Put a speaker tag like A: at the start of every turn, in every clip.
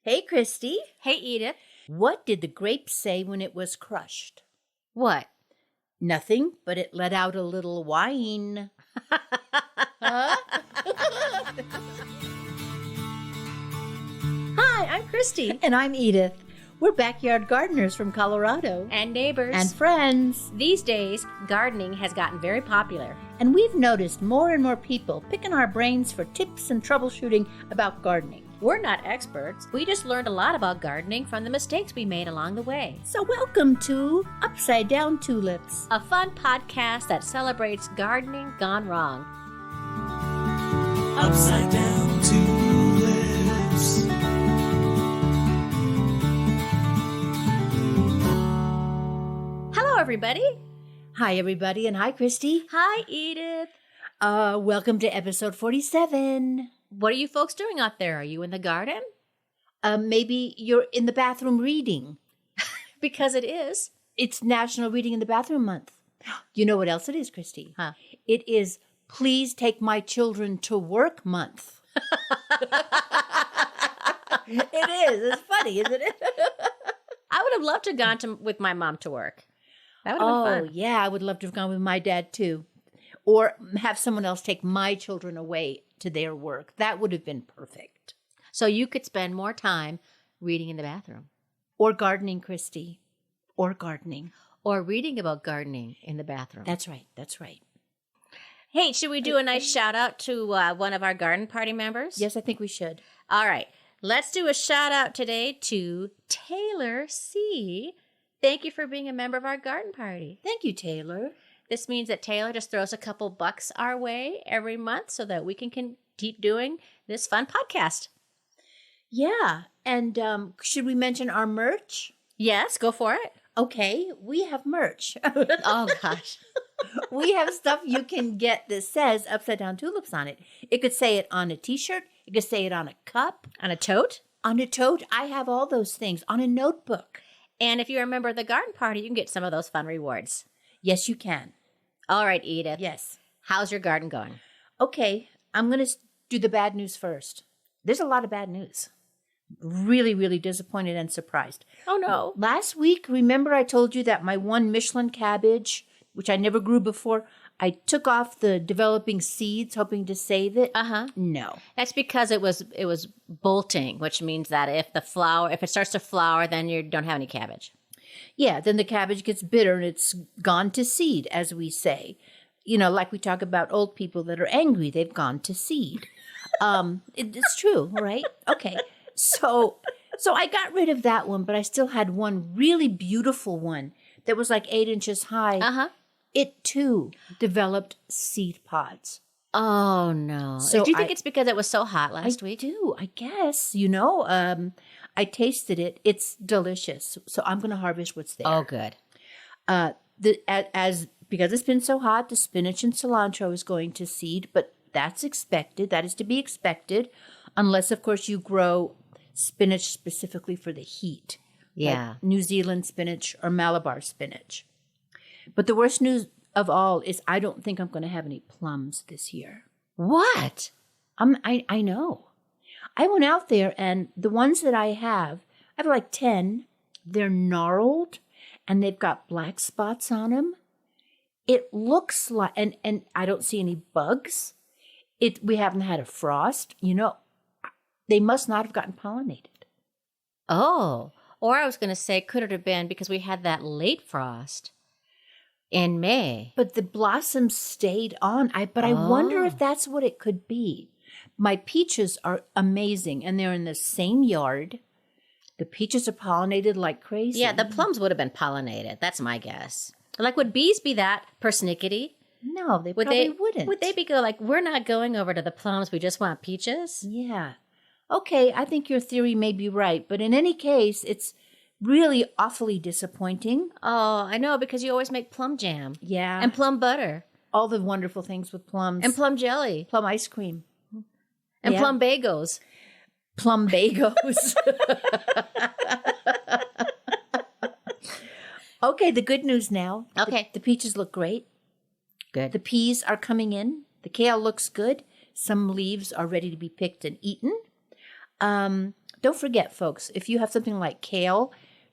A: Hey, Christy.
B: Hey, Edith.
A: What did the grape say when it was crushed?
B: What?
A: Nothing, but it let out a little whine. Huh?
B: Hi, I'm Christy.
A: And I'm Edith. We're backyard gardeners from Colorado.
B: And neighbors.
A: And friends.
B: These days, gardening has gotten very popular.
A: And we've noticed more and more people picking our brains for tips and troubleshooting about gardening.
B: We're not experts. We just learned a lot about gardening from the mistakes we made along the way.
A: So welcome to Upside Down Tulips,
B: a fun podcast that celebrates gardening gone wrong.
C: Upside Down Tulips.
B: Hello, everybody.
A: Hi, everybody, and hi, Christy.
B: Hi, Edith.
A: Welcome to episode 47.
B: What are you folks doing out there? Are you in the garden?
A: Maybe you're in the bathroom reading.
B: Because it is.
A: It's National Reading in the Bathroom Month. You know what else it is, Christy?
B: Huh?
A: It is Please Take My Children to Work Month. It is. It's funny, isn't it?
B: I would have loved to have gone with my mom to work. That would have been fun.
A: Yeah, I would love to have gone with my dad, too. Or have someone else take my children away to their work. That would have been perfect.
B: So you could spend more time reading in the bathroom.
A: Or gardening, Christy. Or gardening.
B: Or reading about gardening in the bathroom.
A: That's right. That's right.
B: Hey, should we do a nice shout out to one of our garden party members?
A: Yes, I think we should.
B: All right. Let's do a shout out today to Taylor C. Thank you for being a member of our garden party.
A: Thank you, Taylor.
B: This means that Taylor just throws a couple bucks our way every month so that we can keep doing this fun podcast.
A: Yeah. And should we mention our merch?
B: Yes, go for it.
A: Okay, we have merch.
B: Oh, gosh.
A: We have stuff you can get that says Upside Down Tulips on it. It could say it on a T-shirt. It could say it on a cup.
B: On a tote?
A: On a tote. I have all those things. On a notebook.
B: And if you're a member of the garden party, you can get some of those fun rewards.
A: Yes, you can.
B: All right, Edith.
A: Yes.
B: How's your garden going?
A: Okay, I'm going to do the bad news first. There's a lot of bad news. Really, really disappointed and surprised.
B: Oh, no.
A: Last week, remember I told you that my one Michelin cabbage, which I never grew before, I took off the developing seeds hoping to save it?
B: Uh-huh.
A: No.
B: That's because it was bolting, which means that if it starts to flower, then you don't have any cabbage.
A: Yeah, then the cabbage gets bitter and it's gone to seed, as we say. You know, like we talk about old people that are angry, they've gone to seed. It's true, right? Okay. So I got rid of that one, but I still had one really beautiful one that was like 8 inches high.
B: Uh-huh.
A: It, too, developed seed pods.
B: Oh, no.
A: So
B: do you think it's because it was so hot last week?
A: I do, I guess. You know, I tasted it. It's delicious. So I'm going to harvest what's there.
B: Oh, good.
A: Because it's been so hot, the spinach and cilantro is going to seed, but that's expected. That is to be expected, unless, of course, you grow spinach specifically for the heat.
B: Yeah.
A: Like New Zealand spinach or Malabar spinach. But the worst news of all is I don't think I'm going to have any plums this year.
B: What?
A: I know. I went out there and the ones that I have like 10. They're gnarled and they've got black spots on them. It looks like, and I don't see any bugs. We haven't had a frost. You know, they must not have gotten pollinated.
B: Oh, or I was going to say, could it have been because we had that late frost in May?
A: But the blossoms stayed on. I wonder if that's what it could be. My peaches are amazing, and they're in the same yard. The peaches are pollinated like crazy.
B: Yeah, the plums would have been pollinated. That's my guess. Like, would bees be that persnickety?
A: No, they probably wouldn't.
B: Would they be like, we're not going over to the plums, we just want peaches?
A: Yeah. Okay, I think your theory may be right, but in any case, it's really awfully disappointing.
B: Oh, I know, because you always make plum jam.
A: Yeah.
B: And plum butter.
A: All the wonderful things with plums.
B: And plum jelly.
A: Plum ice cream.
B: And plum bagels.
A: Plum bagels. Okay, the good news now.
B: Okay.
A: The peaches look great.
B: Good.
A: The peas are coming in. The kale looks good. Some leaves are ready to be picked and eaten. Don't forget, folks, if you have something like kale,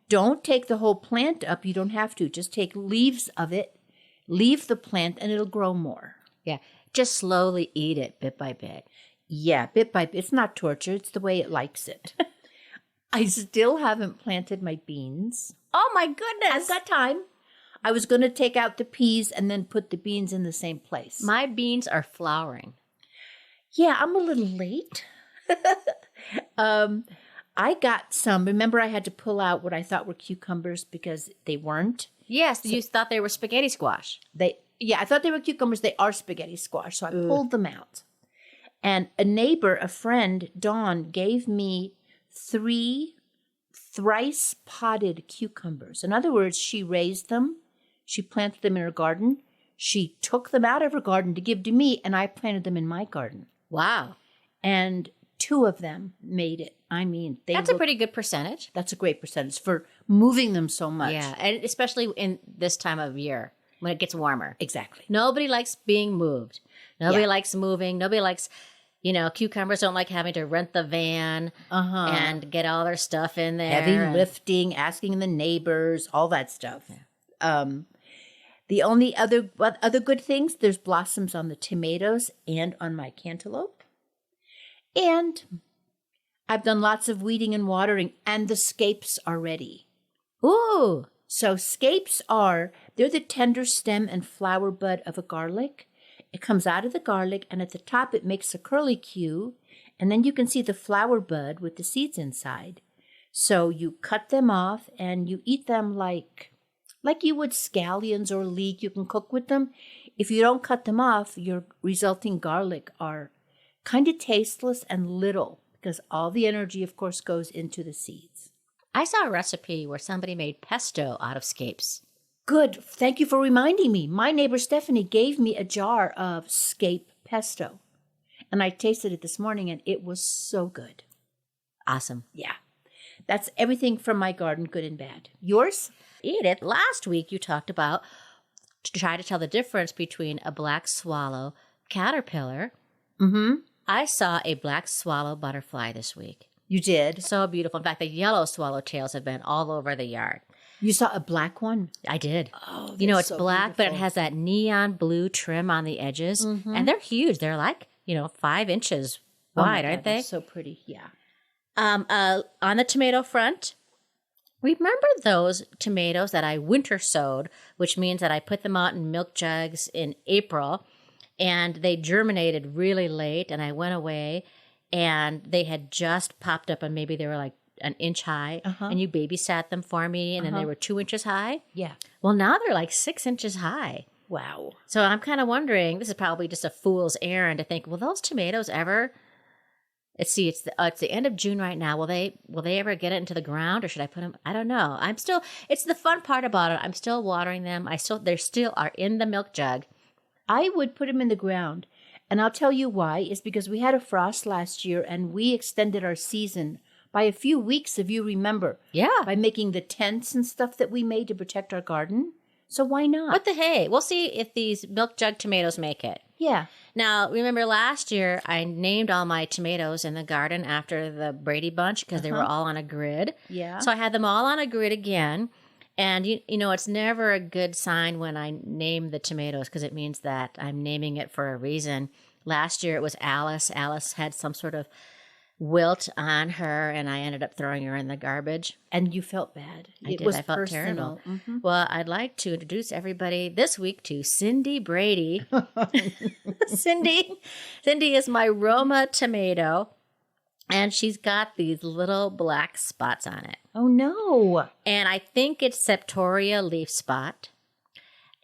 A: don't take the whole plant up. You don't have to. Just take leaves of it, leave the plant, and it'll grow more.
B: Yeah. Just slowly eat it bit by bit.
A: Yeah, bit by bit. It's not torture. It's the way it likes it. I still haven't planted my beans.
B: Oh, my goodness.
A: I've got time. I was going to take out the peas and then put the beans in the same place.
B: My beans are flowering.
A: Yeah, I'm a little late. I got some. Remember, I had to pull out what I thought were cucumbers because they weren't.
B: Yes, you thought they were spaghetti squash.
A: I thought they were cucumbers. They are spaghetti squash. So I pulled them out. And a neighbor, a friend, Dawn, gave me 3 thrice potted cucumbers. In other words, she raised them. She planted them in her garden. She took them out of her garden to give to me, and I planted them in my garden.
B: Wow.
A: And 2 of them made it. I mean,
B: That's a pretty good percentage.
A: That's a great percentage for moving them so much.
B: Yeah, and especially in this time of year when it gets warmer.
A: Exactly.
B: Nobody likes being moved. Nobody likes moving. Nobody likes, cucumbers don't like having to rent the van and get all their stuff in there.
A: Heavy lifting, asking the neighbors, all that stuff. Yeah. The only other good things, there's blossoms on the tomatoes and on my cantaloupe. And I've done lots of weeding and watering, and the scapes are ready.
B: Ooh.
A: So scapes they're the tender stem and flower bud of a garlic. It comes out of the garlic, and at the top it makes a curlicue, and then you can see the flower bud with the seeds inside. So you cut them off, and you eat them like you would scallions or leek. You can cook with them. If you don't cut them off, your resulting garlic are kind of tasteless and little, because all the energy, of course, goes into the seeds.
B: I saw a recipe where somebody made pesto out of scapes.
A: Good. Thank you for reminding me. My neighbor Stephanie gave me a jar of scape pesto, and I tasted it this morning, and it was so good.
B: Awesome.
A: Yeah. That's everything from my garden, good and bad. Yours?
B: Edith, last week you talked about to try to tell the difference between a black swallow caterpillar.
A: Mm-hmm.
B: I saw a black swallow butterfly this week.
A: You did?
B: So beautiful. In fact, the yellow swallowtails have been all over the yard.
A: You saw a black one?
B: I did.
A: Oh,
B: it's
A: so
B: black, but it
A: beautiful.
B: has that neon blue trim on the edges. Mm-hmm. And they're huge. They're like, 5 inches wide, aren't they?
A: So pretty, yeah.
B: On the tomato front, remember those tomatoes that I winter sowed, which means that I put them out in milk jugs in April, and they germinated really late, and I went away, and they had just popped up, and maybe they were like an inch high, and you babysat them for me, and then they were 2 inches high.
A: Yeah.
B: Well, now they're like 6 inches high.
A: Wow.
B: So I'm kind of wondering, this is probably just a fool's errand to think, will those tomatoes ever... It's the end of June right now. Will they ever get it into the ground, or should I put them? I don't know. It's the fun part about it. I'm still watering them. They still are in the milk jug.
A: I would put them in the ground, and I'll tell you why. It's because we had a frost last year, and we extended our season by a few weeks, if you remember.
B: Yeah.
A: By making the tents and stuff that we made to protect our garden. So why not?
B: What the hey? We'll see if these milk jug tomatoes make it.
A: Yeah.
B: Now, remember last year I named all my tomatoes in the garden after the Brady Bunch because they were all on a grid.
A: Yeah.
B: So I had them all on a grid again. And, it's never a good sign when I name the tomatoes because it means that I'm naming it for a reason. Last year it was Alice. Alice had some sort of wilt on her, and I ended up throwing her in the garbage.
A: And you felt bad.
B: I felt
A: personal.
B: terrible.
A: Mm-hmm.
B: Well, I'd like to introduce everybody this week to Cindy Brady. Cindy is my Roma tomato, and she's got these little black spots on it.
A: Oh, no.
B: And I think it's Septoria leaf spot.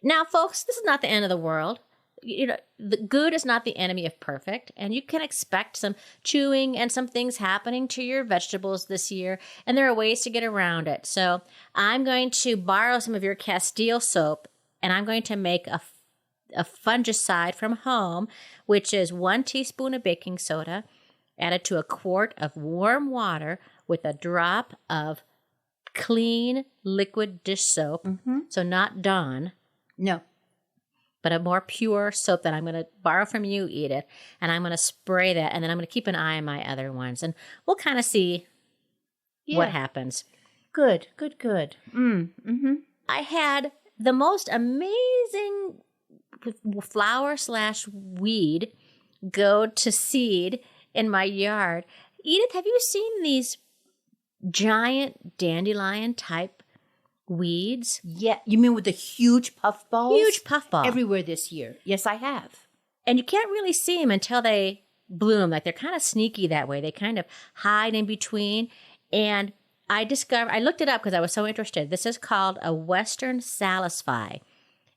B: Now, folks, this is not the end of the world. The good is not the enemy of perfect, and you can expect some chewing and some things happening to your vegetables this year, and there are ways to get around it. So I'm going to borrow some of your Castile soap, and I'm going to make a fungicide from home, which is 1 teaspoon of baking soda added to a quart of warm water with a drop of clean liquid dish soap. Mm-hmm. So not Dawn.
A: No.
B: But a more pure soap that I'm going to borrow from you, Edith, and I'm going to spray that, and then I'm going to keep an eye on my other ones, and we'll kind of see what happens.
A: Good.
B: I had the most amazing flower/weed go to seed in my yard. Edith, have you seen these giant dandelion type weeds?
A: Yeah, you mean with the huge puffballs?
B: Huge puffball.
A: Everywhere this year. Yes, I have.
B: And you can't really see them until they bloom. Like they're kind of sneaky that way. They kind of hide in between. And I looked it up because I was so interested. This is called a Western salisfy.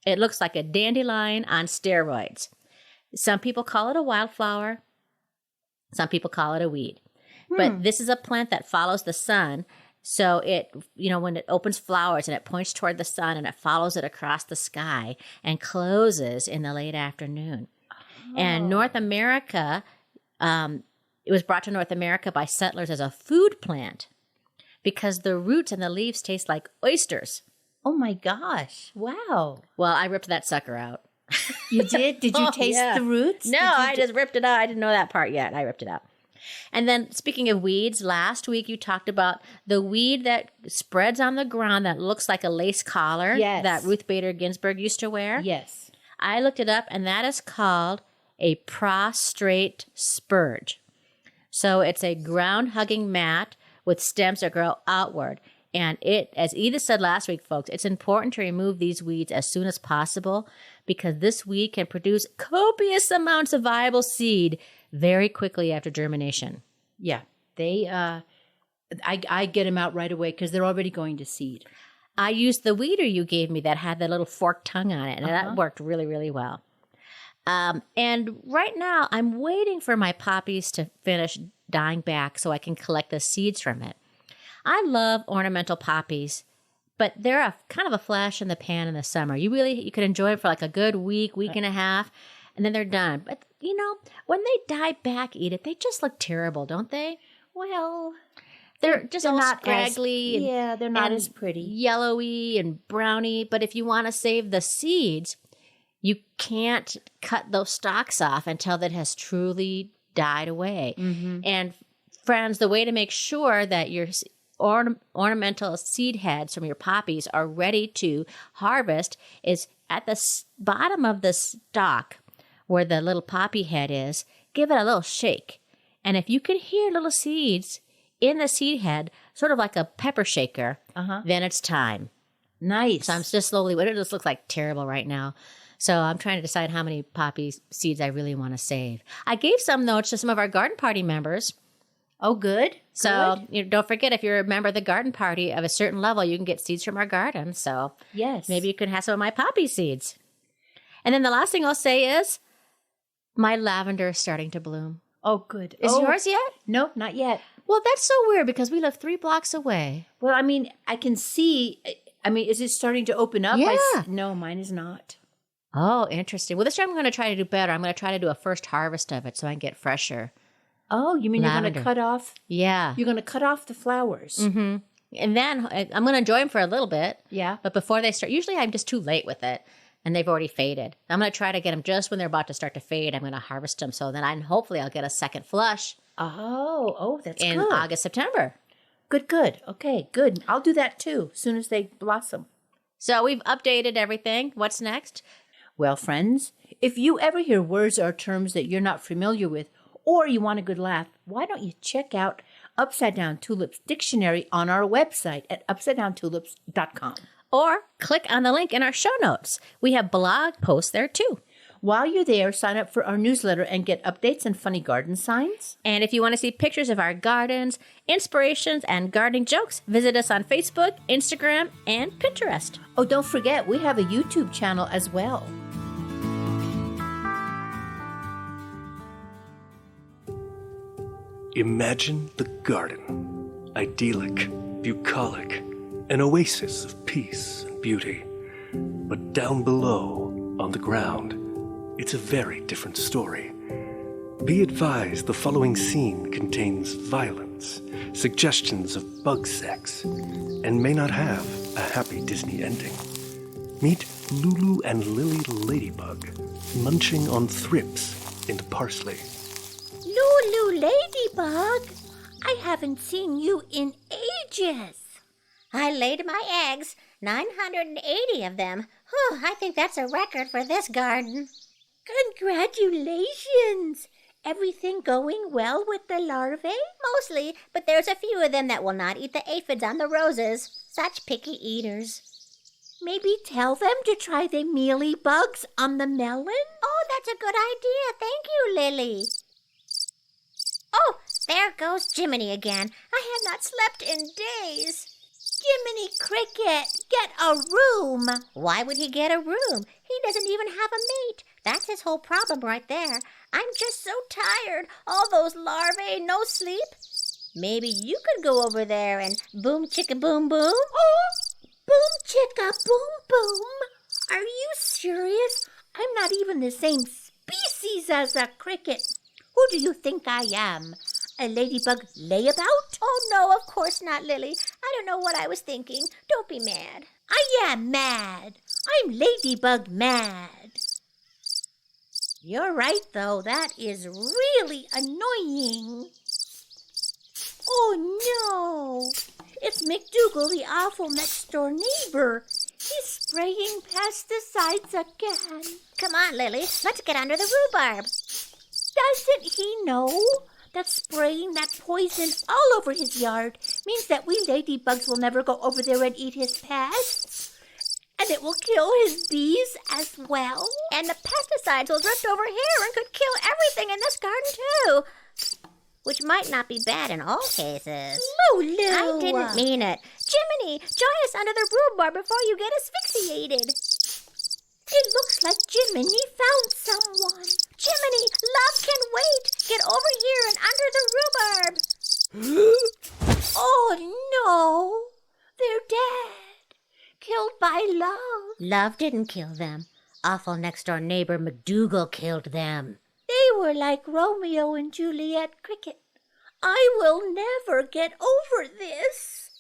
B: It looks like a dandelion on steroids. Some people call it a wildflower. Some people call it a weed. But this is a plant that follows the sun. So it, when it opens flowers and it points toward the sun and it follows it across the sky and closes in the late afternoon. And North America, it was brought to North America by settlers as a food plant because the roots and the leaves taste like oysters.
A: Oh my gosh. Wow.
B: Well, I ripped that sucker out.
A: You did? Did you taste the roots?
B: No, I just ripped it out. I didn't know that part yet. I ripped it out. And then speaking of weeds, last week you talked about the weed that spreads on the ground that looks like a lace collar that Ruth Bader Ginsburg used to wear.
A: Yes.
B: I looked it up, and that is called a prostrate spurge. So it's a ground-hugging mat with stems that grow outward. And it, as Edith said last week, folks, it's important to remove these weeds as soon as possible because this weed can produce copious amounts of viable seed very quickly after germination.
A: Yeah, they. I get them out right away because they're already going to seed.
B: I used the weeder you gave me that had the little forked tongue on it, and that worked really, really well. And right now, I'm waiting for my poppies to finish dying back so I can collect the seeds from it. I love ornamental poppies, but they're a kind of a flash in the pan in the summer. You can enjoy it for like a good week and a half, and then they're done. But, when they die back, Edith, they just look terrible, don't they?
A: Well,
B: they're just all
A: not
B: scraggly.
A: They're not as pretty.
B: Yellowy and browny. But if you want to save the seeds, you can't cut those stalks off until that has truly died away. Mm-hmm. And friends, the way to make sure that your ornamental seed heads from your poppies are ready to harvest is at the bottom of the stalk where the little poppy head is, give it a little shake. And if you can hear little seeds in the seed head, sort of like a pepper shaker, then it's time.
A: Nice.
B: So I'm just slowly, it just looks like terrible right now. So I'm trying to decide how many poppy seeds I really want to save. I gave some notes to some of our garden party members.
A: Oh, good.
B: So don't forget, if you're a member of the garden party of a certain level, you can get seeds from our garden. So
A: yes,
B: maybe you can have some of my poppy seeds. And then the last thing I'll say is my lavender is starting to bloom.
A: Oh, good.
B: Is yours yet?
A: Nope, not yet.
B: Well, that's so weird because we live 3 blocks away.
A: Well, I mean, I can see. Is it starting to open up?
B: Yeah.
A: No, mine is not.
B: Oh, interesting. Well, this year I'm going to try to do better. I'm going to try to do a first harvest of it so I can get fresher.
A: Oh, you mean
B: lavender.
A: You're going to cut off?
B: Yeah.
A: You're going to cut off the flowers.
B: Mm-hmm. And then I'm going to enjoy them for a little bit.
A: Yeah.
B: But before they start, usually I'm just too late with it and they've already faded. I'm going to try to get them just when they're about to start to fade. I'm going to harvest them so then hopefully I'll get a second flush.
A: Oh, that's
B: in
A: good.
B: August, September.
A: Good. Okay, good. I'll do that too, as soon as they blossom.
B: So we've updated everything. What's next?
A: Well, friends, if you ever hear words or terms that you're not familiar with, or you want a good laugh, why don't you check out Upside Down Tulips Dictionary on our website at upsidedowntulips.com.
B: Or click on the link in our show notes. We have blog posts there too.
A: While you're there, sign up for our newsletter and get updates and funny garden signs.
B: And if you want to see pictures of our gardens, inspirations, and gardening jokes, visit us on Facebook, Instagram, and Pinterest.
A: Oh, don't forget, we have a YouTube channel as well.
D: Imagine the garden. Idyllic, bucolic, an oasis of peace and beauty. But down below, on the ground, it's a very different story. Be advised, the following scene contains violence, suggestions of bug sex, and may not have a happy Disney ending. Meet Lulu and Lily Ladybug, munching on thrips and parsley.
E: Lulu Ladybug, I haven't seen you in
A: gorgeous.
E: I laid my eggs, 980 of them. Whew, I think that's a record for this garden.
A: Congratulations. Everything going well with the larvae?
E: Mostly, but there's a few of them that will not eat the aphids on the roses. Such picky eaters.
A: Maybe tell them to try the mealy bugs on the melon?
E: Oh, that's a good idea. Thank you, Lily. Oh, there goes Jiminy again. I had not slept in days.
A: Jiminy Cricket, get a room.
E: Why would he get a room? He doesn't even have a mate. That's his whole problem right there. I'm just so tired. All those larvae, no sleep. Maybe you could go over there and boom chicka boom boom.
A: Oh, boom chicka boom boom. Are you serious? I'm not even the same species as a cricket. Who do you think I am? A ladybug layabout?
E: Oh, no, of course not, Lily. I don't know what I was thinking. Don't be mad.
A: I am mad. I'm ladybug mad. You're right, though. That is really annoying. Oh, no. It's McDougal, the awful next-door neighbor. He's spraying pesticides again.
E: Come on, Lily. Let's get under the rhubarb.
A: Doesn't he know that spraying that poison all over his yard means that we ladybugs will never go over there and eat his pests? And it will kill his bees as well?
E: And the pesticides will drift over here and could kill everything in this garden, too. Which might not be bad in all cases.
A: Lulu!
E: I didn't mean it. Jiminy, join us under the rhubarb before you get asphyxiated.
A: It looks like Jiminy found someone.
E: Jiminy, love can wait. Get over here and under the rhubarb.
A: Oh, no. They're dead. Killed by love.
E: Love didn't kill them. Awful next-door neighbor McDougal killed them.
A: They were like Romeo and Juliet Cricket. I will never get over this.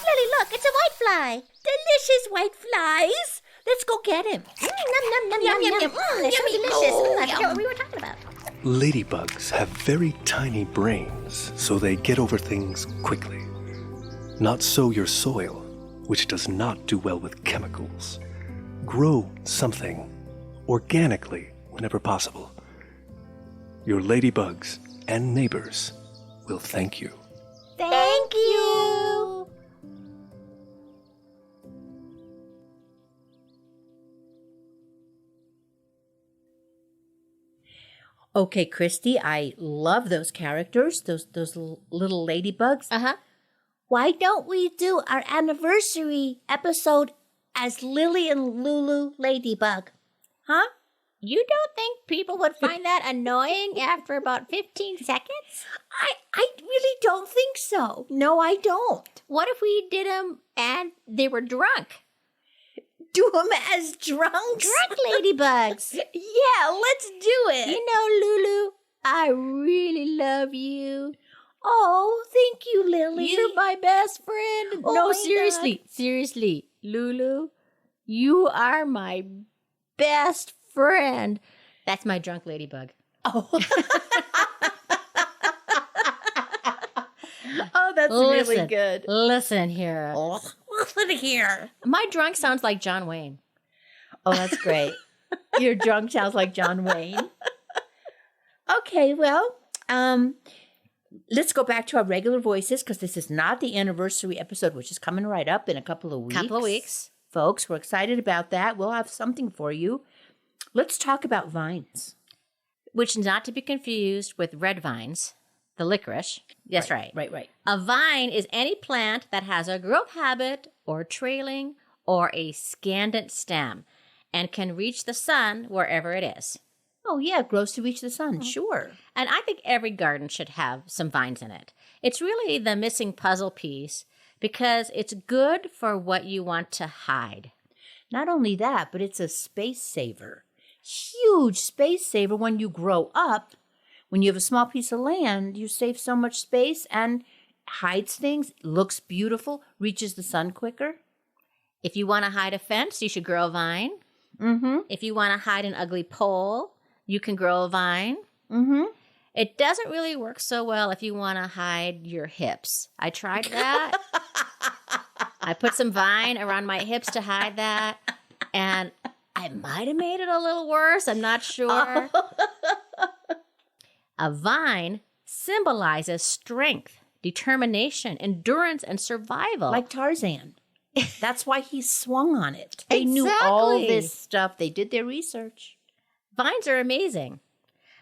E: Lily, look, it's a whitefly.
A: Delicious white flies. Let's go get him.
E: Nom, nom, nom, nom, nom, nom. They're so delicious. I forget what we were talking about.
D: Ladybugs have very tiny brains, so they get over things quickly. Not so your soil, which does not do well with chemicals. Grow something organically whenever possible. Your ladybugs and neighbors will thank you.
A: Thank you. Okay, Christy, I love those characters, those little ladybugs.
B: Uh-huh.
A: Why don't we do our anniversary episode as Lily and Lulu Ladybug? Huh?
B: You don't think people would find that annoying after about 15 seconds?
A: I really don't think so. No, I don't.
B: What if we did them and they were drunk?
A: Do them as drunks?
B: Drunk ladybugs.
A: Yeah, let's do it.
B: You know, Lulu, I really love you.
A: Oh, thank you, Lily.
B: You're my best friend.
A: Oh
B: No,
A: my
B: seriously, Lulu, you are my best friend. That's my drunk ladybug.
A: Oh. Oh, that's really good.
B: Listen here.
A: Listen here.
B: My drunk sounds like John Wayne.
A: Oh, that's great. Your drunk sounds like John Wayne. Okay, well, let's go back to our regular voices because this is not the anniversary episode, which is coming right up in a couple of weeks. Folks, we're excited about that. We'll have something for you. Let's talk about vines.
B: Which is not to be confused with red vines, the licorice. That's right.
A: Right.
B: A vine is any plant that has a growth habit or trailing or a scandent stem and can reach the sun wherever it is.
A: Oh, yeah, it grows to reach the sun, sure.
B: And I think every garden should have some vines in it. It's really the missing puzzle piece because it's good for what you want to hide.
A: Not only that, but it's a space saver. Huge space saver when you grow up. When you have a small piece of land, you save so much space and hides things, looks beautiful, reaches the sun quicker.
B: If you want to hide a fence, you should grow a vine.
A: Mm-hmm.
B: If you want to hide an ugly pole, you can grow a vine.
A: Mm-hmm.
B: It doesn't really work so well if you want to hide your hips. I tried that. I put some vine around my hips to hide that, and I might have made it a little worse. I'm not sure. A vine symbolizes strength, determination, endurance, and survival.
A: Like Tarzan. That's why he swung on it. They knew all this stuff. They did their research.
B: Vines are amazing.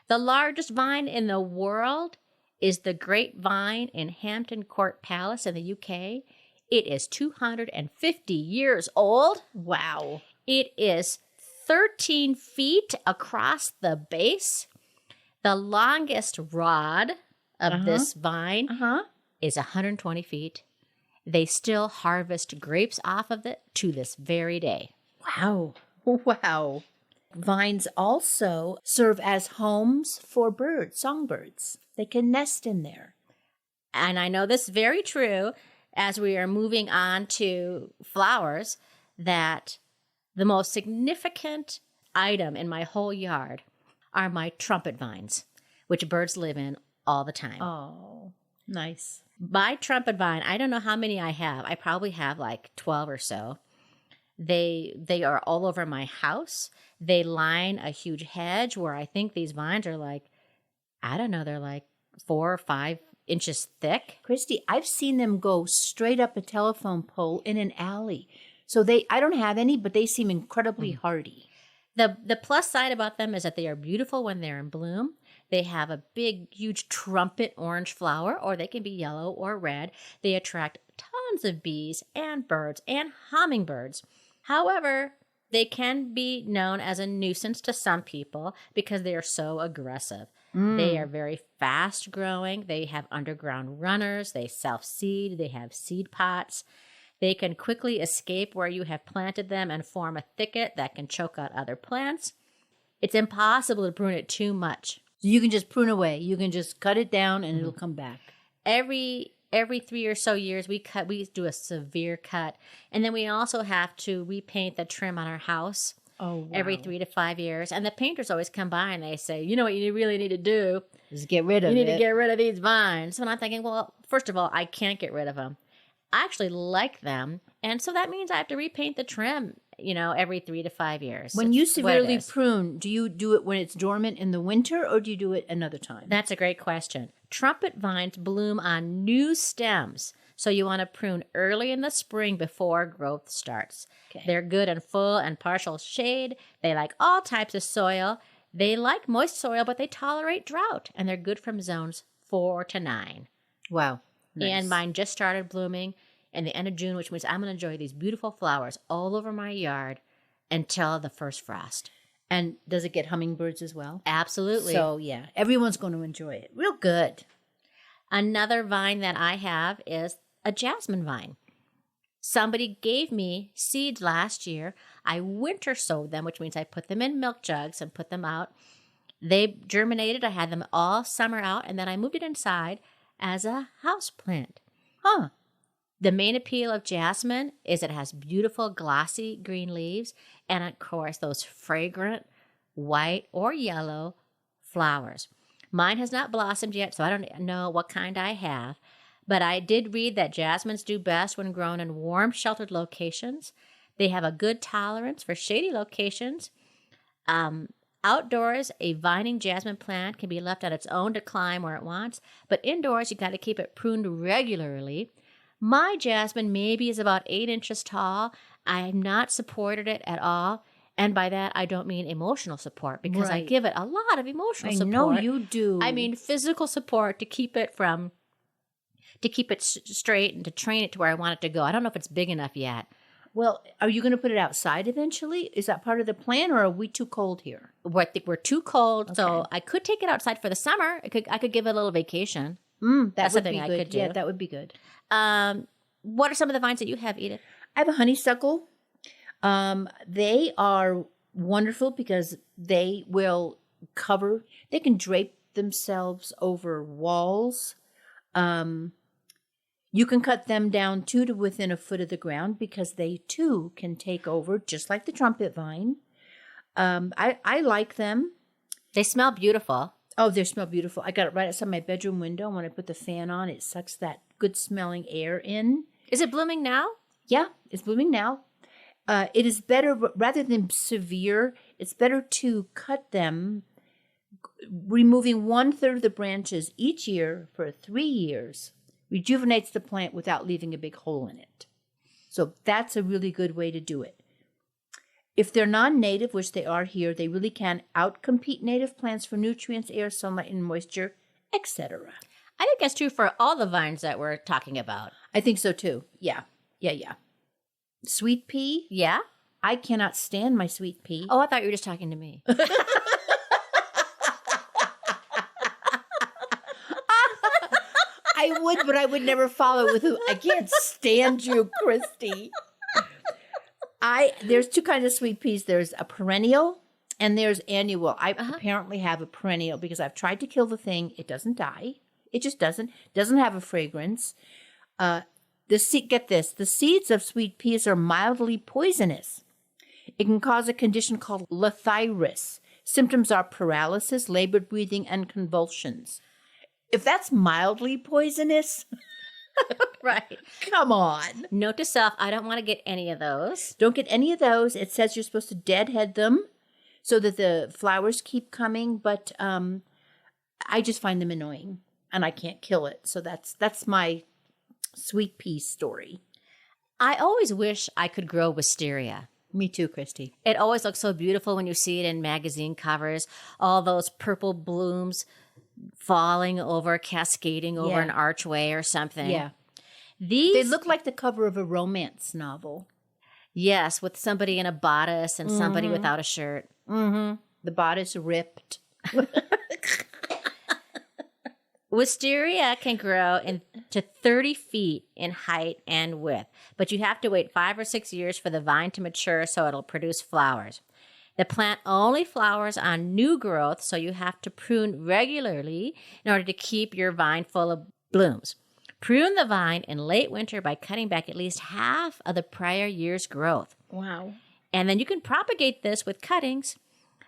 B: The largest vine in the world is the Great Vine in Hampton Court Palace in the UK. It is 250 years old.
A: Wow.
B: It is 13 feet across the base. The longest rod of this vine is 120 feet. They still harvest grapes off of it to this very day.
A: Wow. Wow. Vines also serve as homes for birds, songbirds. They can nest in there.
B: And I know this is very true as we are moving on to flowers, that the most significant item in my whole yard are my trumpet vines, which birds live in all the time.
A: Oh, nice.
B: My trumpet vine, I don't know how many I have. I probably have like 12 or so. They are all over my house. They line a huge hedge where I think these vines are like, I don't know, they're like 4 or 5 inches thick.
A: Christy, I've seen them go straight up a telephone pole in an alley. So I don't have any, but they seem incredibly hardy.
B: The plus side about them is that they are beautiful when they're in bloom. They have a big, huge trumpet orange flower, or they can be yellow or red. They attract tons of bees and birds and hummingbirds. However, they can be known as a nuisance to some people because they are so aggressive. They are very fast growing. They have underground runners. They self-seed. They have seed pots. They can quickly escape where you have planted them and form a thicket that can choke out other plants. It's impossible to prune it too much.
A: So you can just prune away. You can just cut it down and it'll come back.
B: Every 3 or so years, we do a severe cut. And then we also have to repaint the trim on our house every 3 to 5 years. And the painters always come by and they say, you know what you really need to do?
A: Just get rid of it.
B: You need to get rid of these vines. And I'm thinking, well, first of all, I can't get rid of them. I actually like them. And so that means I have to repaint the trim, every 3 to 5 years.
A: When you severely prune, do you do it when it's dormant in the winter or do you do it another time?
B: That's a great question. Trumpet vines bloom on new stems, so you want to prune early in the spring before growth starts. Okay. They're good in full and partial shade. They like all types of soil. They like moist soil, but they tolerate drought, and they're good from zones 4 to 9.
A: Wow. Nice.
B: And mine just started blooming in the end of June, which means I'm going to enjoy these beautiful flowers all over my yard until the first frost.
A: And does it get hummingbirds as well?
B: Absolutely.
A: So, yeah, everyone's going to enjoy it. Real good.
B: Another vine that I have is a jasmine vine. Somebody gave me seeds last year. I winter sowed them, which means I put them in milk jugs and put them out. They germinated. I had them all summer out, and then I moved it inside as a house plant.
A: Huh.
B: The main appeal of jasmine is it has beautiful glossy green leaves and, of course, those fragrant white or yellow flowers. Mine has not blossomed yet, so I don't know what kind I have. But I did read that jasmines do best when grown in warm, sheltered locations. They have a good tolerance for shady locations. Outdoors, a vining jasmine plant can be left on its own to climb where it wants. But indoors, you got to keep it pruned regularly. My jasmine maybe is about 8 inches tall. I have not supported it at all. And by that, I don't mean emotional support because I give it a lot of emotional support. I
A: know you do.
B: I mean physical support to keep it straight and to train it to where I want it to go. I don't know if it's big enough yet.
A: Well, are you going to put it outside eventually? Is that part of the plan or are we too cold here?
B: I think we're too cold. Okay. So I could take it outside for the summer. I could give it a little vacation.
A: That's something I could do. Yeah, that would be good.
B: What are some of the vines that you have, Edith?
A: I have a honeysuckle. They are wonderful because they will they can drape themselves over walls. You can cut them down too to within a foot of the ground because they too can take over just like the trumpet vine. I like them.
B: They smell beautiful.
A: Oh, they smell beautiful. I got it right outside my bedroom window. When I put the fan on, it sucks that good smelling air in.
B: Is it blooming now?
A: Yeah, it's blooming now. It is better, rather than severe, it's better to cut them, removing 1/3 of the branches each year for 3 years. Rejuvenates the plant without leaving a big hole in it. So that's a really good way to do it. If they're non-native, which they are here, they really can outcompete native plants for nutrients, air, sunlight, and moisture, etc.
B: I think that's true for all the vines that we're talking about.
A: I think so too. Yeah. Sweet pea?
B: Yeah?
A: I cannot stand my sweet pea.
B: Oh, I thought you were just talking to me.
A: I would, but I would never follow with who. I can't stand you, Christy. There's two kinds of sweet peas. There's a perennial and there's annual. I apparently have a perennial because I've tried to kill the thing. It doesn't die. It just doesn't have a fragrance. Get this. The seeds of sweet peas are mildly poisonous. It can cause a condition called lattice. Symptoms are paralysis, labored breathing, and convulsions. If that's mildly poisonous,
B: Right.
A: come on.
B: Note to self, I don't want to get any of those.
A: Don't get any of those. It says you're supposed to deadhead them so that the flowers keep coming, but I just find them annoying and I can't kill it. So that's my sweet pea story.
B: I always wish I could grow wisteria.
A: Me too, Christy.
B: It always looks so beautiful when you see it in magazine covers. All those purple blooms falling over, cascading over an archway or something.
A: Yeah.
B: These
A: They look like the cover of a romance novel.
B: Yes, with somebody in a bodice and somebody without a shirt.
A: Mm-hmm. The bodice ripped.
B: Wisteria can grow to 30 feet in height and width, but you have to wait 5 or 6 years for the vine to mature so it'll produce flowers. The plant only flowers on new growth, so you have to prune regularly in order to keep your vine full of blooms. Prune the vine in late winter by cutting back at least half of the prior year's growth.
A: Wow.
B: And then you can propagate this with cuttings.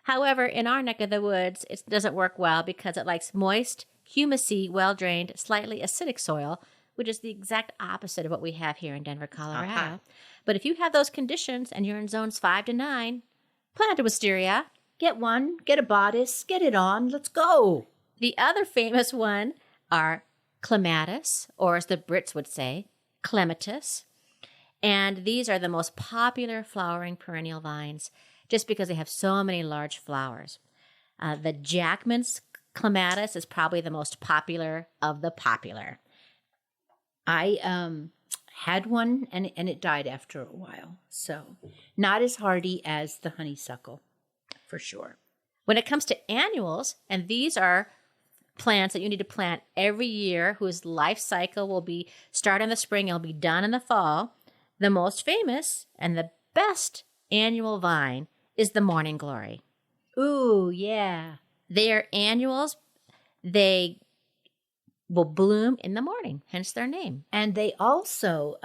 B: However, in our neck of the woods, it doesn't work well because it likes moist, humusy, well-drained, slightly acidic soil, which is the exact opposite of what we have here in Denver, Colorado. But if you have those conditions and you're in zones 5 to 9, plant a wisteria.
A: Get one, get a bodice, get it on, let's go.
B: The other famous one are clematis, or as the Brits would say, clematis. And these are the most popular flowering perennial vines just because they have so many large flowers. The Jackman's clematis is probably the most popular of the popular.
A: I had one and it died after a while. So not as hardy as the honeysuckle, for sure.
B: When it comes to annuals, and these are plants that you need to plant every year whose life cycle will be start in the spring and will be done in the fall, the most famous and the best annual vine is the morning glory.
A: Ooh, yeah.
B: They are annuals. They will bloom in the morning, hence their name.
A: And they also,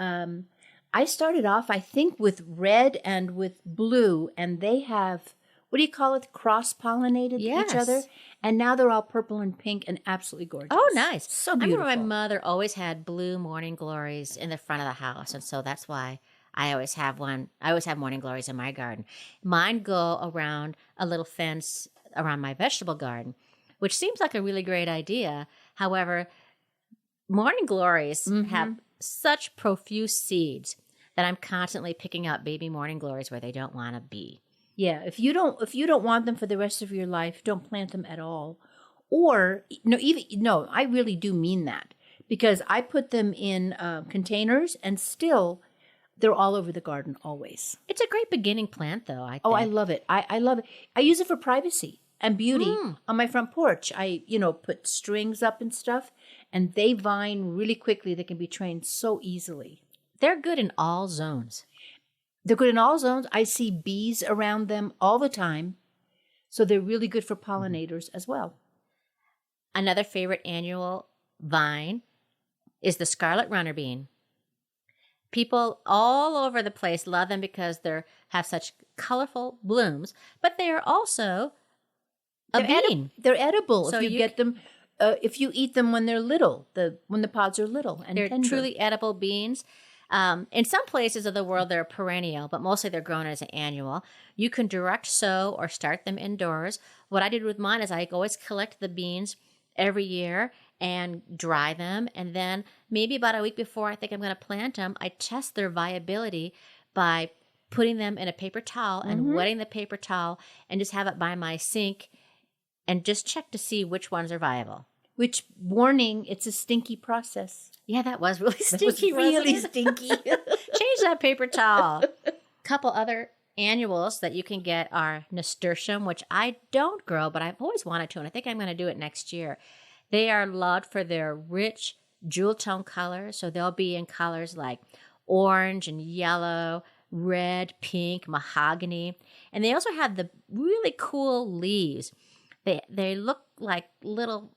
A: I started off, I think, with red and with blue, and they have, what do you call it, cross-pollinated each other? And now they're all purple and pink and absolutely gorgeous.
B: Oh, nice.
A: So
B: I
A: beautiful.
B: remember my mother always had blue morning glories in the front of the house, and so that's why I always have one. I always have morning glories in my garden. Mine go around a little fence around my vegetable garden, which seems like a really great idea. However, morning glories have such profuse seeds that I'm constantly picking up baby morning glories where they don't want to be.
A: Yeah, if you don't want them for the rest of your life, don't plant them at all. Or I really do mean that, because I put them in containers and still they're all over the garden always.
B: It's a great beginning plant, though. I think.
A: Oh, I love it. I love it. I use it for privacy and beauty on my front porch. I put strings up and stuff, and they vine really quickly. They can be trained so easily.
B: They're good in all zones.
A: They're good in all zones. I see bees around them all the time. So they're really good for pollinators as well.
B: Another favorite annual vine is the scarlet runner bean. People all over the place love them because they have such colorful blooms, but they are also a bean.
A: They're edible
B: So
A: if you
B: you
A: get them. If you eat them when they're little, when the pods are little and
B: They're
A: tender.
B: truly edible beans. In some places of the world, they're perennial, but mostly they're grown as an annual. You can direct sow or start them indoors. What I did with mine is I always collect the beans every year and dry them. And then maybe about a week before I think I'm going to plant them, I test their viability by putting them in a paper towel and wetting the paper towel and just have it by my sink and just check to see which ones are viable.
A: Which, warning, it's a stinky process.
B: Yeah, that was really
A: That was
B: stinky.
A: really
B: wasn't
A: stinky.
B: it? Change that paper towel. Couple other annuals that you can get are nasturtium, which I don't grow, but I've always wanted to, and I think I'm going to do it next year. They are loved for their rich jewel tone colors, so they'll be in colors like orange and yellow, red, pink, mahogany, and they also have the really cool leaves. They look like little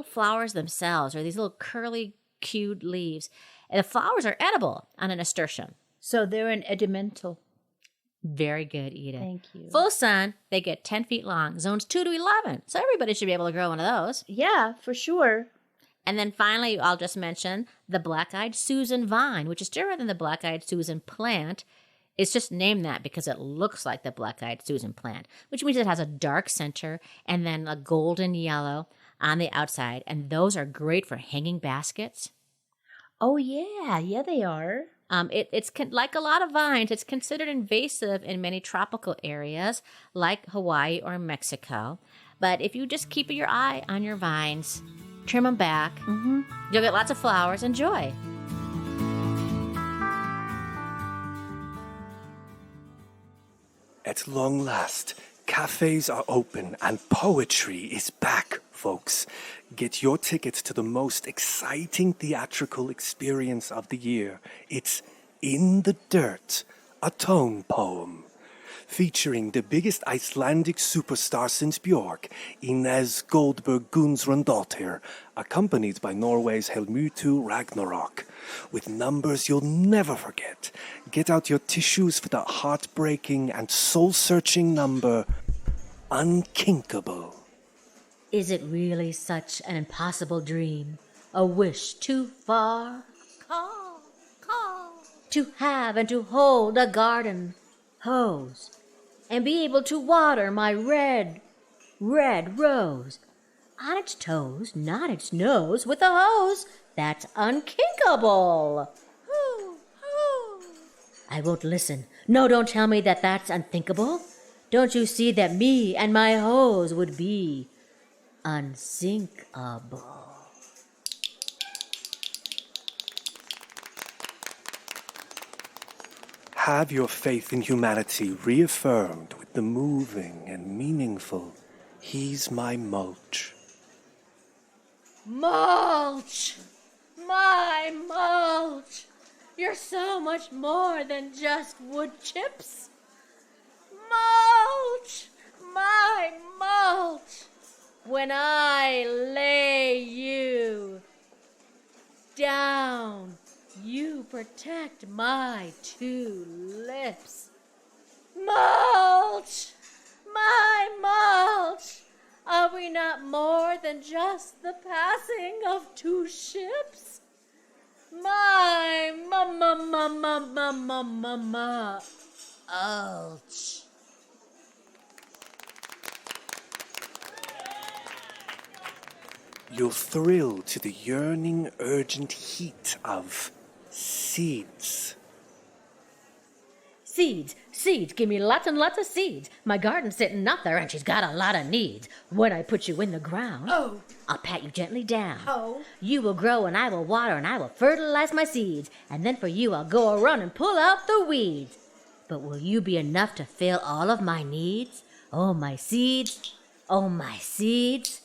B: flowers themselves, or these little curly, cute leaves. And the flowers are edible on a nasturtium.
A: So they're an edimental.
B: Very good, Edith.
A: Thank you.
B: Full sun, they get 10 feet long, zones 2 to 11. So everybody should be able to grow one of those.
A: Yeah, for sure.
B: And then finally, I'll just mention the black-eyed Susan vine, which is different than the black-eyed Susan plant. It's just named that because it looks like the black-eyed Susan plant, which means it has a dark center and then a golden yellow on the outside. And those are great for hanging baskets.
A: Oh, yeah, they are.
B: It's like a lot of vines. It's considered invasive in many tropical areas like Hawaii or Mexico. But if you just keep your eye on your vines, trim them back, you'll get lots of flowers and joy.
D: At long last, cafes are open and poetry is back, folks. Get your tickets to the most exciting theatrical experience of the year. It's In the Dirt, a tone poem. Featuring the biggest Icelandic superstar since Björk, Ines Goldberg Gunsrundóttir, accompanied by Norway's Helmutu Ragnarok. With numbers you'll never forget. Get out your tissues for the heartbreaking and soul-searching number, Unkinkable.
B: Is it really such an impossible dream? A wish too far?
E: Call, call.
B: To have and to hold a garden hose and be able to water my red rose on its toes, not its nose, with a hose. That's unkinkable.
E: Hoo, hoo.
B: I won't listen. No, don't tell me that that's unthinkable. Don't you see that me and my hose would be unsinkable?
D: Have your faith in humanity reaffirmed with the moving and meaningful He's My Mulch.
B: Mulch! My mulch! You're so much more than just wood chips. Mulch! My mulch! When I lay you down, you protect my tulips. Mulch! My mulch! Are we not more than just the passing of two ships? My mulch.
D: You'll thrill to the yearning, urgent heat of seeds.
B: Seeds, give me lots and lots of seeds. My garden's sitting up there and she's got a lot of needs. When I put you in the ground, I'll pat you gently down. You will grow and I will water and I will fertilize my seeds. And then for you I'll go around and pull out the weeds. But will you be enough to fill all of my needs? Oh, my seeds. Oh, my seeds.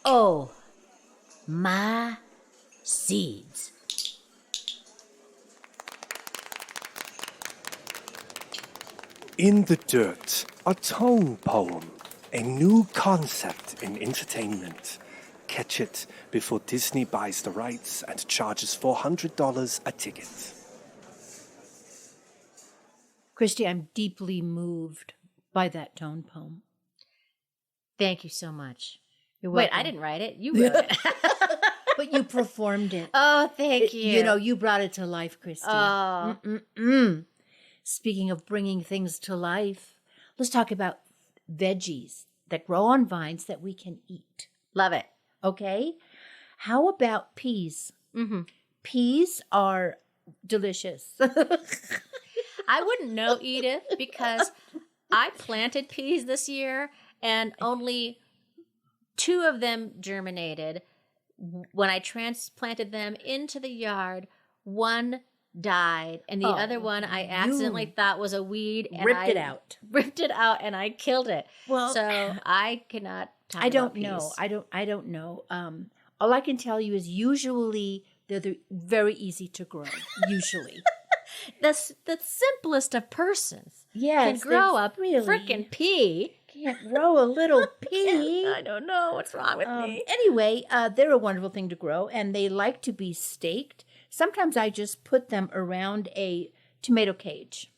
B: Oh, my seeds.
D: In the Dirt, a tone poem, a new concept in entertainment. Catch it before Disney buys the rights and charges $400 a ticket.
A: Christy, I'm deeply moved by that tone poem.
B: Thank you so much.
A: You're
B: Wait,
A: welcome.
B: I didn't write it. You wrote it.
A: But you performed it.
B: Oh, thank you.
A: You know, you brought it to life, Christy.
B: Oh.
A: Speaking of bringing things to life, let's talk about veggies that grow on vines that we can eat.
B: Love it.
A: Okay? How about peas?
B: Mm-hmm.
A: Peas are delicious.
B: I wouldn't know, Edith, because I planted peas this year and only 2 of them germinated. When I transplanted them into the yard, 1 died, and the other one I accidentally thought was a weed. And
A: ripped
B: I
A: it out.
B: Ripped it out, and I killed it.
A: Well,
B: so I cannot talk
A: I don't
B: about
A: know.
B: peas.
A: I don't know. All I can tell you is usually they're very easy to grow. Usually.
B: The simplest of persons
A: Yes.
B: can grow
A: they're
B: a
A: really
B: freaking pea.
A: can't grow a little pea.
B: I don't know what's wrong with me.
A: Anyway, they're a wonderful thing to grow, and they like to be staked. Sometimes I just put them around a tomato cage.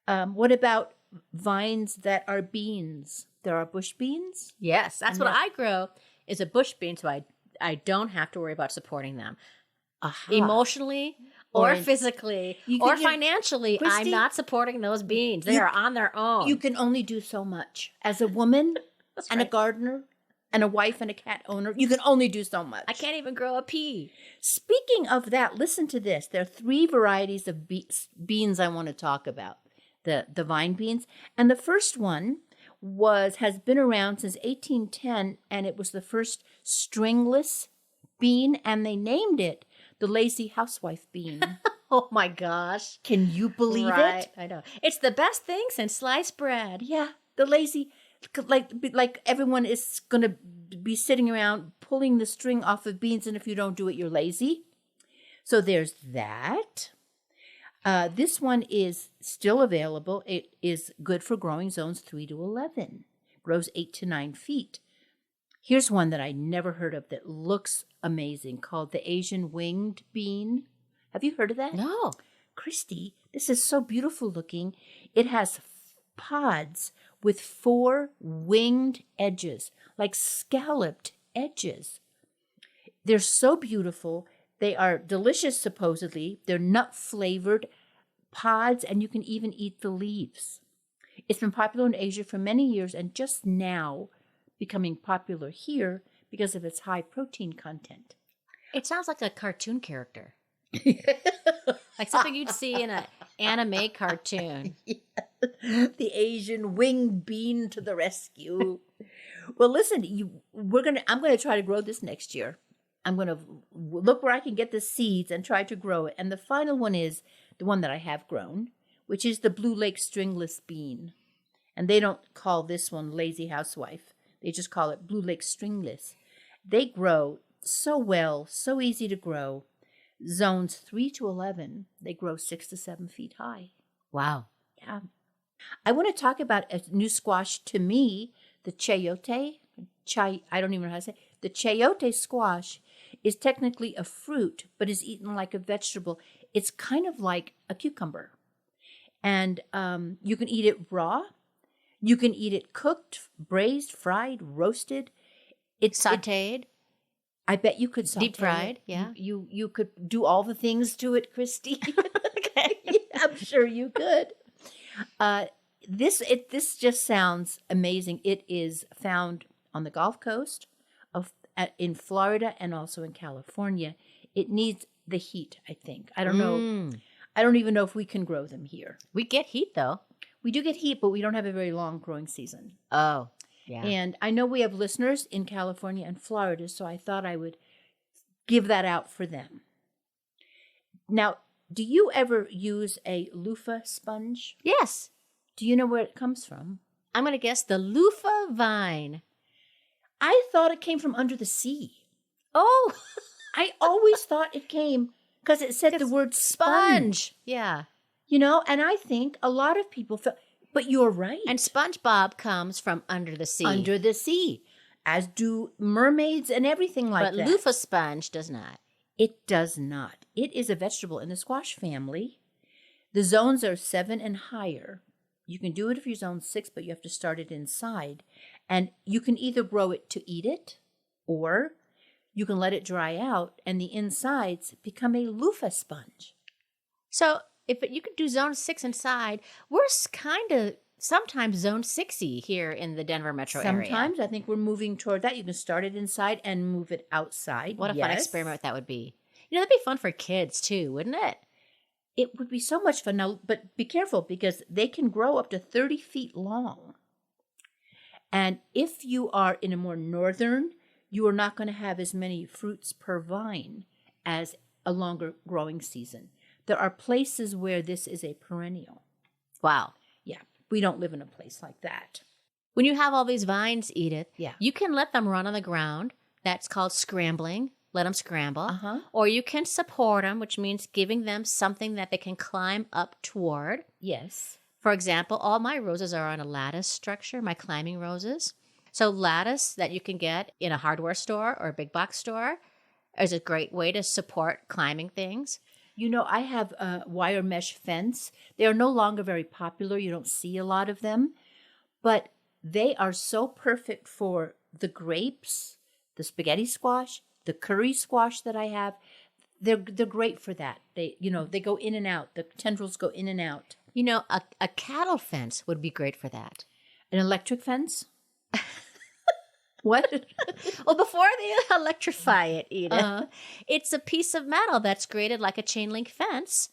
A: What about vines that are beans? There are bush beans.
B: Yes, that's what I grow is a bush bean, so I don't have to worry about supporting them. Emotionally or physically or financially, I'm
A: Christy,
B: not supporting those beans. They are on their own.
A: You can only do so much. As a woman and a gardener and a wife and a cat owner, you can only do so much.
B: I can't even grow a pea.
A: Speaking of that, listen to this. There are 3 varieties of beans I want to talk about. The vine beans. And the first one has been around since 1810, and it was the first stringless bean, and they named it the Lazy Housewife Bean.
B: Oh my gosh.
A: Can you believe
B: Right,
A: it?
B: I know. It's the best thing since sliced bread.
A: Yeah, the lazy, like everyone is going to be sitting around pulling the string off of beans, and if you don't do it, you're lazy. So there's that. This one is still available. It is good for growing zones 3 to 11. Grows 8 to 9 feet. Here's one that I never heard of that looks amazing, called the Asian winged bean. Have you heard of that?
B: No.
A: Christy, this is so beautiful looking. It has pods with 4 winged edges, like scalloped edges. They're so beautiful. They are delicious, supposedly. They're nut-flavored pods, and you can even eat the leaves. It's been popular in Asia for many years and just now becoming popular here because of its high protein content.
B: It sounds like a cartoon character. Like something you'd see in an anime cartoon.
A: The Asian winged bean to the rescue. Well, listen, I'm gonna try to grow this next year. I'm gonna look where I can get the seeds and try to grow it. And the final one is the one that I have grown, which is the Blue Lake stringless bean. And they don't call this one Lazy Housewife. They just call it Blue Lake stringless. They grow so well, so easy to grow. Zones 3 to 11, they grow 6 to 7 feet high.
B: Wow.
A: Yeah. I want to talk about a new squash to me, the chayote. I don't even know how to say it. The chayote squash is technically a fruit, but is eaten like a vegetable. It's kind of like a cucumber. And you can eat it raw. You can eat it cooked, braised, fried, roasted.
B: It's sauteed.
A: I bet you could saute
B: Deep fried,
A: it.
B: yeah.
A: You could do all the things to it, Christy. Okay. I'm sure you could. This just sounds amazing. It is found on the Gulf Coast in Florida and also in California. It needs the heat, I think. I don't know. I don't even know if we can grow them here.
B: We get heat, though.
A: We do get heat, but we don't have a very long growing season.
B: Oh, yeah.
A: And I know we have listeners in California and Florida, so I thought I would give that out for them. Now, do you ever use a loofah sponge?
B: Yes.
A: Do you know where it comes from?
B: I'm going to guess the loofah vine.
A: I thought it came from under the sea.
B: Oh,
A: I always thought it came because it said the word sponge.
B: Yeah.
A: You know, and I think a lot of people feel, but you're right.
B: And SpongeBob comes from under the sea.
A: Under the sea, as do mermaids and everything like that.
B: But loofah sponge does not.
A: It does not. It is a vegetable in the squash family. The zones are 7 and higher. You can do it if you're zone 6, but you have to start it inside. And you can either grow it to eat it, or you can let it dry out and the insides become a loofah sponge.
B: So if you could do zone 6 inside, we're kind of sometimes zone 6y here in the Denver metro area.
A: Sometimes I think we're moving toward that. You can start it inside and move it outside.
B: What a fun experiment that would be. That'd be fun for kids too, wouldn't it?
A: It would be so much fun. Now, but be careful because they can grow up to 30 feet long. And if you are in a more northern, you are not going to have as many fruits per vine as a longer growing season. There are places where this is a perennial.
B: Wow.
A: Yeah, we don't live in a place like that.
B: When you have all these vines, Edith,
A: Yeah.
B: you can let them run on the ground. That's called scrambling. Let them scramble.
A: Uh-huh.
B: Or you can support them, which means giving them something that they can climb up toward.
A: Yes.
B: For example, all my roses are on a lattice structure, my climbing roses. So lattice that you can get in a hardware store or a big box store is a great way to support climbing things.
A: I have a wire mesh fence. They are no longer very popular. You don't see a lot of them. But they are so perfect for the grapes, the spaghetti squash, the curry squash that I have. They're great for that. They go in and out. The tendrils go in and out.
B: A cattle fence would be great for that.
A: An electric fence? What?
B: Well, before they electrify it, Edith, it's a piece of metal that's graded like a chain link fence,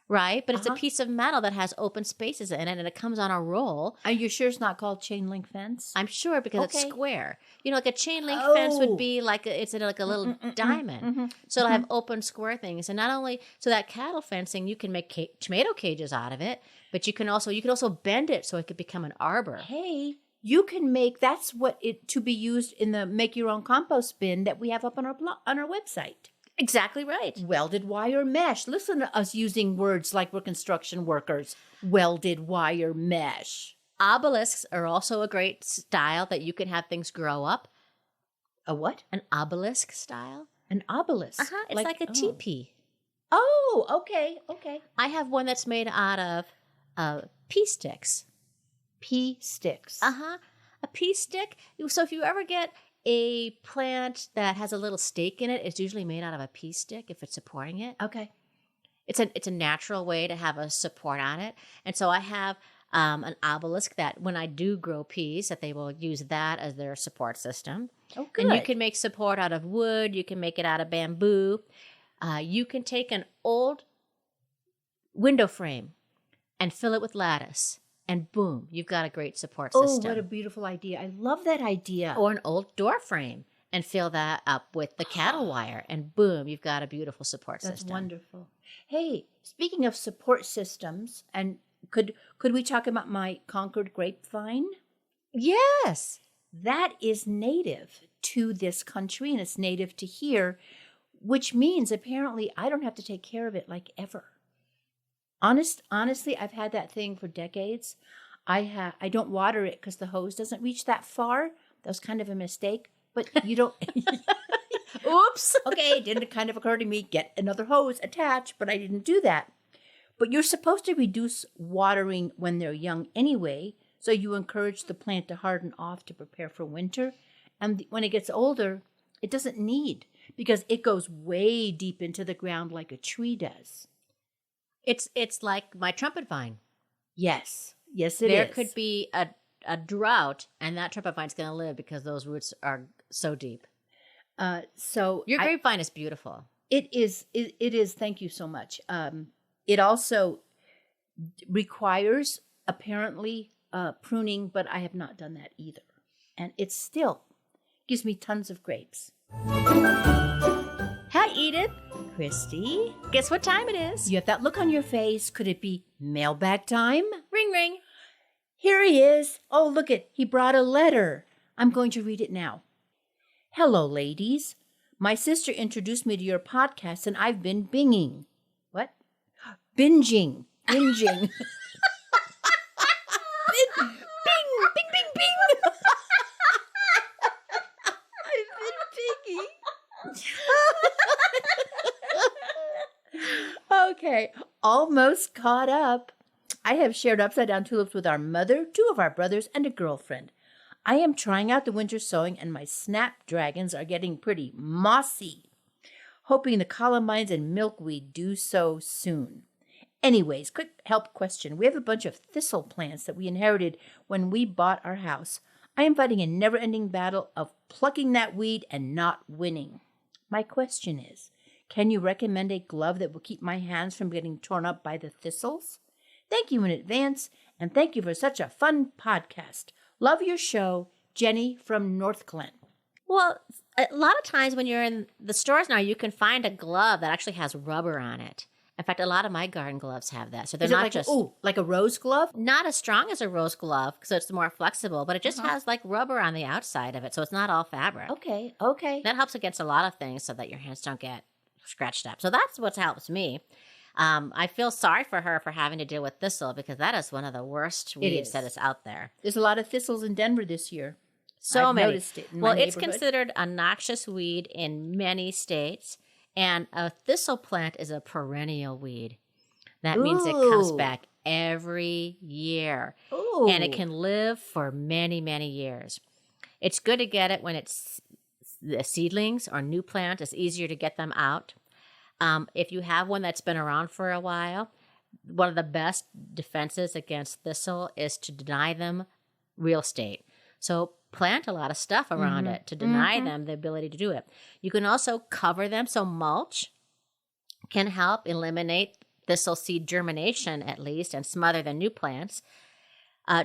B: right? But it's a piece of metal that has open spaces in it, and it comes on a roll.
A: Are you sure it's not called chain link fence?
B: I'm sure because it's
A: Okay.
B: square. Like a chain link fence would be like it's like a little diamond. So it'll have open square things, and not only so that cattle fencing, you can make tomato cages out of it, but you can also bend it so it could become an arbor.
A: Hey, you can make, that's what it to be used in the make your own compost bin that we have up on our on our website.
B: Exactly right.
A: Welded wire mesh. Listen to us using words like we're construction workers. Welded wire mesh.
B: Obelisks are also a great style that you can have things grow up.
A: A what?
B: An obelisk style.
A: An obelisk.
B: It's like a teepee.
A: Oh, okay.
B: I have one that's made out of pea sticks.
A: Pea sticks.
B: A pea stick. So if you ever get a plant that has a little stake in it, it's usually made out of a pea stick if it's supporting it.
A: Okay.
B: It's a natural way to have a support on it. And so I have an obelisk that when I do grow peas, that they will use that as their support system.
A: Oh, good.
B: And you can make support out of wood. You can make it out of bamboo. You can take an old window frame and fill it with lattice. And boom, you've got a great support system.
A: Oh, what a beautiful idea. I love that idea.
B: Or an old door frame and fill that up with the cattle wire. And boom, you've got a beautiful support
A: That's
B: system.
A: wonderful. Hey, speaking of support systems, and could we talk about my Concord grapevine?
B: Yes.
A: That is native to this country, and it's native to here, which means apparently I don't have to take care of it like ever. Honestly, I've had that thing for decades. I don't water it because the hose doesn't reach that far. That was kind of a mistake, but you don't. Oops. Okay, it didn't kind of occur to me, get another hose attached, but I didn't do that. But you're supposed to reduce watering when they're young anyway, so you encourage the plant to harden off to prepare for winter. And when it gets older, it doesn't need, because it goes way deep into the ground like a tree does.
B: It's like my trumpet vine.
A: Yes, it is.
B: There could be a drought, and that trumpet vine's going to live because those roots are so deep.
A: So
B: your grapevine is beautiful.
A: It is. It is. Thank you so much. It also requires apparently pruning, but I have not done that either, and it still gives me tons of grapes.
B: Hi, Edith. Christy. Guess what time it is?
A: You have that look on your face. Could it be mailbag time?
B: Ring, ring.
A: Here he is. Oh, look it. He brought a letter. I'm going to read it now. Hello, ladies. My sister introduced me to your podcast, and I've been binging. What? Binging. Bing, bing, bing. I've been binging. Okay, almost caught up. I have shared upside down tulips with our mother, 2 of our brothers, and a girlfriend. I am trying out the winter sowing, and my snapdragons are getting pretty mossy. Hoping the columbines and milkweed do so soon. Anyways, quick help question. We have a bunch of thistle plants that we inherited when we bought our house. I am fighting a never-ending battle of plucking that weed and not winning. My question is, can you recommend a glove that will keep my hands from getting torn up by the thistles? Thank you in advance, and thank you for such a fun podcast. Love your show, Jenny from North Glen.
B: Well, a lot of times when you're in the stores now, you can find a glove that actually has rubber on it. In fact, a lot of my garden gloves have that. So they're
A: Is it
B: not
A: like
B: just...
A: like a rose glove?
B: Not as strong as a rose glove, so it's more flexible, but it just has like rubber on the outside of it, so it's not all fabric.
A: Okay.
B: That helps against a lot of things so that your hands don't get scratched up. So that's what helps me. I feel sorry for her for having to deal with thistle because that is one of the worst weeds that is out there.
A: There's a lot of thistles in Denver this year.
B: I've
A: many.
B: noticed it. Well, it's considered a noxious weed in many states, and a thistle plant is a perennial weed. That means it comes back every year, and it can live for many, many years. It's good to get it when it's the seedlings or new plant. It's easier to get them out. If you have one that's been around for a while, one of the best defenses against thistle is to deny them real estate. So plant a lot of stuff around it to deny them the ability to do it. You can also cover them, so mulch can help eliminate thistle seed germination at least and smother the new plants.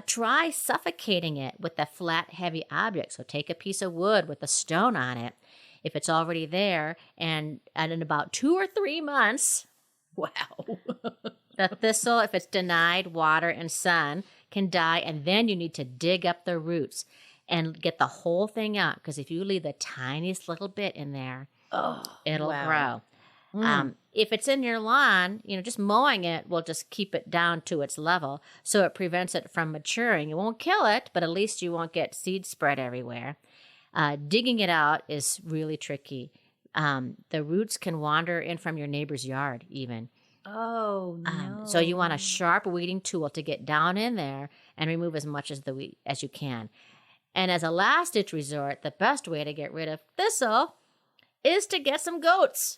B: Try suffocating it with a flat, heavy object. So take a piece of wood with a stone on it if it's already there, and in about 2 or 3 months, the thistle, if it's denied water and sun, can die, and then you need to dig up the roots and get the whole thing out, because if you leave the tiniest little bit in there, it'll grow. If it's in your lawn, just mowing it will just keep it down to its level, so it prevents it from maturing. It won't kill it, but at least you won't get seed spread everywhere. Digging it out is really tricky. The roots can wander in from your neighbor's yard even.
A: Oh, no.
B: So you want a sharp weeding tool to get down in there and remove as much as the weed as you can. And as a last-ditch resort, the best way to get rid of thistle is to get some goats.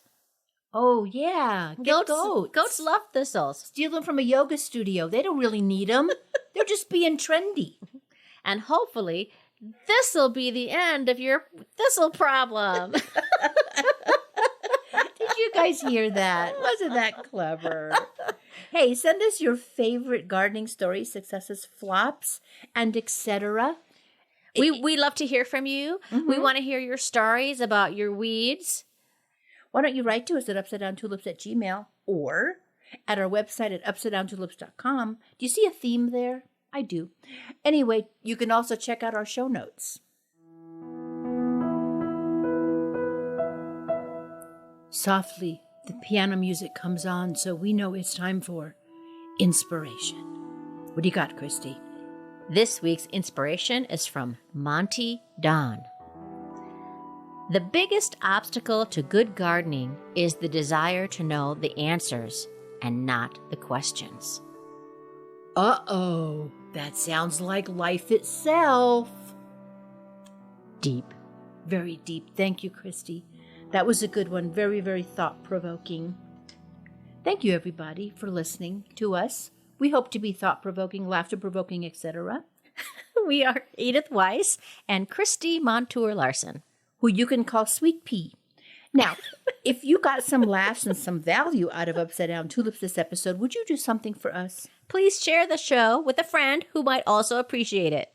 A: Oh, yeah. Get goats.
B: Goats love thistles.
A: Steal them from a yoga studio. They don't really need them. They're just being trendy.
B: And hopefully, this will be the end of your thistle problem.
A: Did you guys hear that? Wasn't that clever? Hey, send us your favorite gardening stories, successes, flops, and etc.
B: We love to hear from you. We want to hear your stories about your weeds.
A: Why don't you write to us at upsidedowntulips@gmail.com or at our website at upsidedowntulips.com. Do you see a theme there? I do. Anyway, you can also check out our show notes. Softly, the piano music comes on, so we know it's time for inspiration. What do you got, Christy?
B: This week's inspiration is from Monty Don. The biggest obstacle to good gardening is the desire to know the answers and not the questions.
A: Uh-oh, that sounds like life itself.
B: Deep.
A: Very deep. Thank you, Christy. That was a good one. Very, very thought-provoking. Thank you, everybody, for listening to us. We hope to be thought-provoking, laughter-provoking, etc.
B: We are Edith Weiss and Christy Montour Larson,
A: who you can call Sweet Pea. Now, if you got some laughs and some value out of Upside Down Tulips this episode, would you do something for us?
B: Please share the show with a friend who might also appreciate it.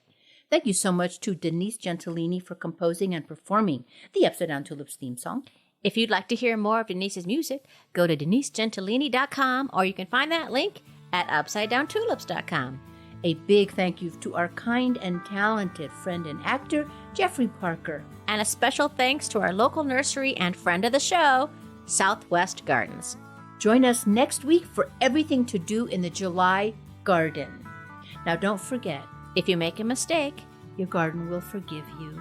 A: Thank you so much to Denise Gentilini for composing and performing the Upside Down Tulips theme song.
B: If you'd like to hear more of Denise's music, go to denisegentilini.com, or you can find that link at upsidedowntulips.com.
A: A big thank you to our kind and talented friend and actor, Jeffrey Parker.
B: And a special thanks to our local nursery and friend of the show, Southwest Gardens.
A: Join us next week for everything to do in the July garden. Now don't forget,
B: if you make a mistake,
A: your garden will forgive you.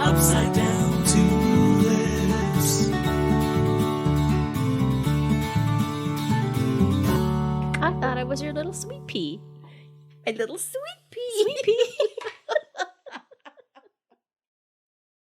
C: Upside down tulips.
B: I thought I was your little sweet pea.
A: A little sweet pea.
B: Sweet pea.